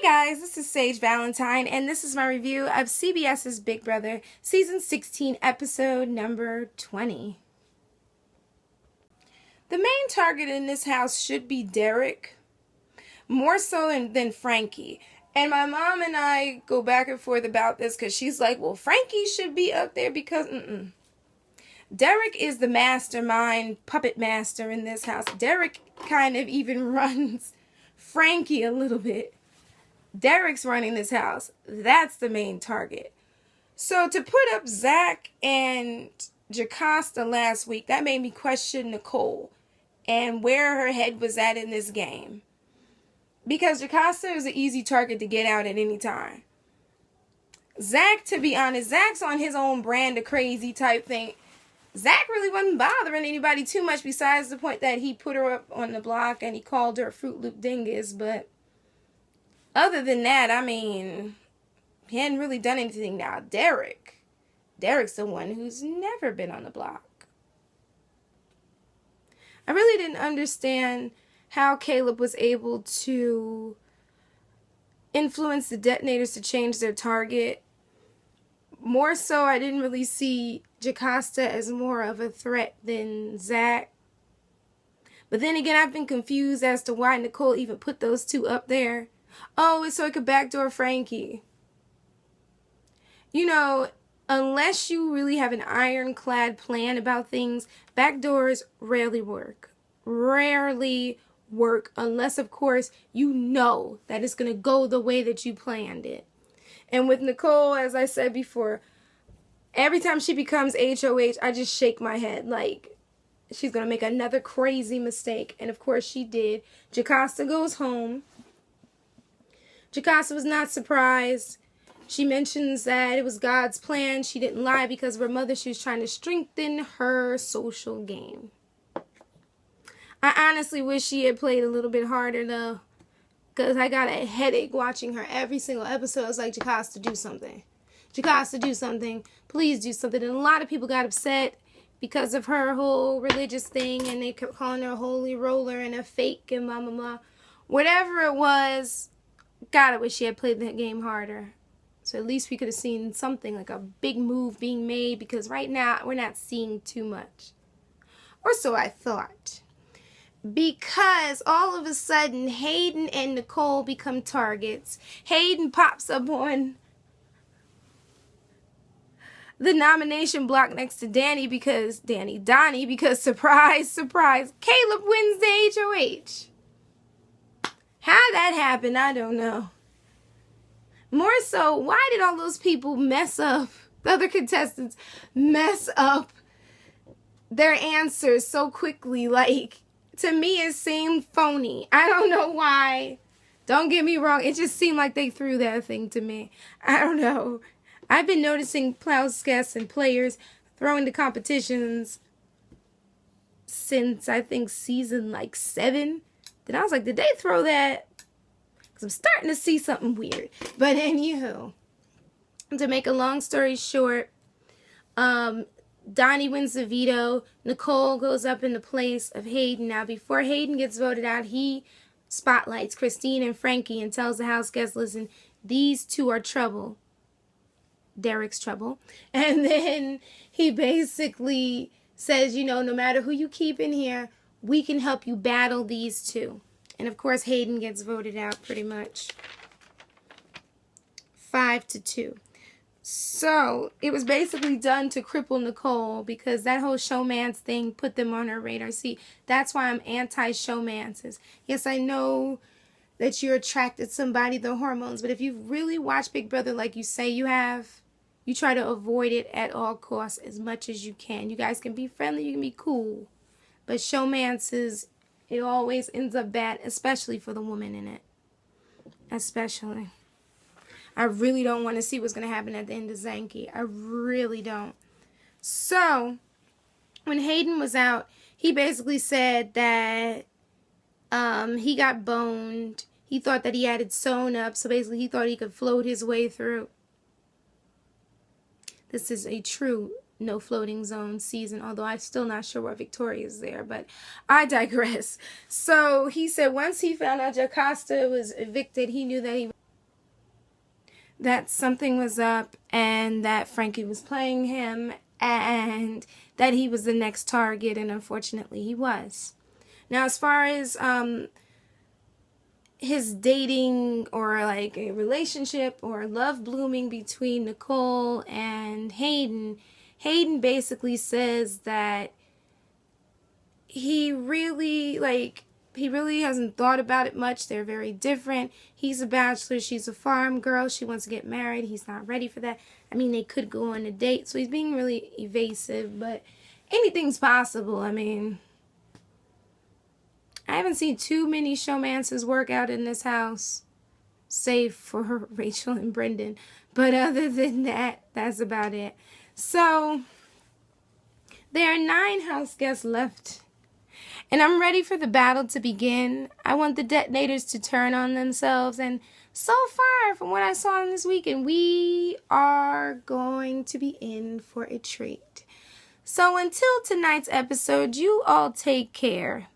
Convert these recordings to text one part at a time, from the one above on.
Guys, this is Sage Valentine, and this is my review of CBS's Big Brother, Season 16, Episode number 20. The main target in this house should be Derek, more so than Frankie. And my mom and I go back and forth about this because she's like, well, Frankie should be up there because, Derek is the mastermind, puppet master in this house. Derek kind of even runs Frankie a little bit. Derek's running this house. That's the main target. So to put up Zach and Jocasta last week, that made me question Nicole and where her head was at in this game. Because Jocasta is an easy target to get out at any time. Zach, to be honest, Zach's on his own brand of crazy type thing. Zach really wasn't bothering anybody too much besides the point that he put her up on the block and he called her Fruit Loop Dingus, but other than that, I mean, he hadn't really done anything. Now, Derek's the one who's never been on the block. I really didn't understand how Caleb was able to influence the detonators to change their target. More so, I didn't really see Jocasta as more of a threat than Zach. But then again, I've been confused as to why Nicole even put those two up there. Oh, it's so it could backdoor Frankie. You know, unless you really have an ironclad plan about things, backdoors rarely work. Rarely work unless, of course, you know that it's going to go the way that you planned it. And with Nicole, as I said before, every time she becomes HOH, I just shake my head like she's going to make another crazy mistake. And of course she did. Jocasta goes home. Jocasta was not surprised. She mentions that it was God's plan. She didn't lie because of her mother. She was trying to strengthen her social game. I honestly wish she had played a little bit harder, though, because I got a headache watching her every single episode. I was like, Jocasta, do something. Jocasta, do something. Please do something. And a lot of people got upset because of her whole religious thing, and they kept calling her a holy roller and a fake and blah, blah, blah. Whatever it was, God, I wish she had played the game harder. So at least we could have seen something, like a big move being made, because right now we're not seeing too much. Or so I thought. Because all of a sudden, Hayden and Nicole become targets. Hayden pops up on the nomination block next to Donny because surprise, surprise, Caleb wins the HOH. How that happened, I don't know. More so, why did all those people mess up, the other contestants mess up their answers so quickly? Like, to me, it seemed phony. I don't know why. Don't get me wrong. It just seemed like they threw that thing to me. I don't know. I've been noticing guests and players throwing the competitions since, I think, season 7. Then I was like, did they throw that? Because I'm starting to see something weird. But anywho, to make a long story short, Donny wins the veto. Nicole goes up in the place of Hayden. Now, before Hayden gets voted out, he spotlights Christine and Frankie and tells the house guests, listen, these two are trouble. Derek's trouble. And then he basically says, no matter who you keep in here, we can help you battle these two. And of course, Hayden gets voted out pretty much 5-2. So it was basically done to cripple Nicole because that whole showmance thing put them on her radar. See, that's why I'm anti-showmances. Yes, I know that you're attracted to somebody, the hormones, but if you really watch Big Brother like you say you have, you try to avoid it at all costs as much as you can. You guys can be friendly, you can be cool. But showmances, it always ends up bad, especially for the woman in it. Especially. I really don't want to see what's going to happen at the end of Zanky. I really don't. So, when Hayden was out, he basically said that he got boned. He thought that he had it sewn up. So, basically, he thought he could float his way through. This is a true no floating zone season, although I'm still not sure why Victoria is there, but I digress. So he said once he found out Jocasta was evicted, he knew that he that something was up and that Frankie was playing him and that he was the next target, and unfortunately he was. Now, as far as his dating or like a relationship or love blooming between Nicole and Hayden, Hayden basically says that he really hasn't thought about it much. They're very different. He's a bachelor. She's a farm girl. She wants to get married. He's not ready for that. I mean, they could go on a date. So he's being really evasive, but anything's possible. I mean, I haven't seen too many showmances work out in this house, save for Rachel and Brendan. But other than that, that's about it. So there are 9 house guests left. And I'm ready for the battle to begin. I want the detonators to turn on themselves. And so far, from what I saw on this weekend, we are going to be in for a treat. So until tonight's episode, you all take care.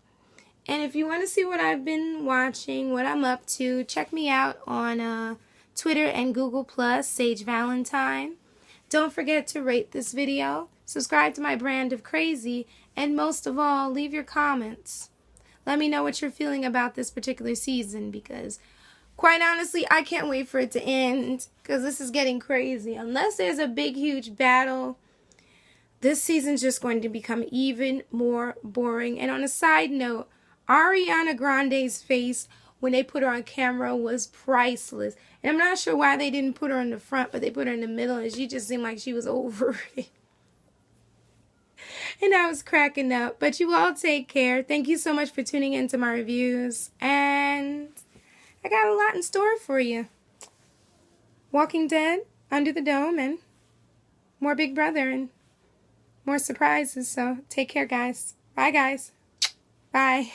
And if you want to see what I've been watching, what I'm up to, check me out on Twitter and Google+, Sage Valentine. Don't forget to rate this video, subscribe to my brand of crazy, and most of all, leave your comments. Let me know what you're feeling about this particular season, because quite honestly, I can't wait for it to end, because this is getting crazy. Unless there's a big, huge battle, this season's just going to become even more boring. And on a side note, Ariana Grande's face when they put her on camera was priceless. And I'm not sure why they didn't put her in the front, but they put her in the middle, and she just seemed like she was over it. And I was cracking up. But you all take care. Thank you so much for tuning into my reviews. And I got a lot in store for you. Walking Dead, Under the Dome, and more Big Brother, and more surprises. So take care, guys. Bye, guys. Bye.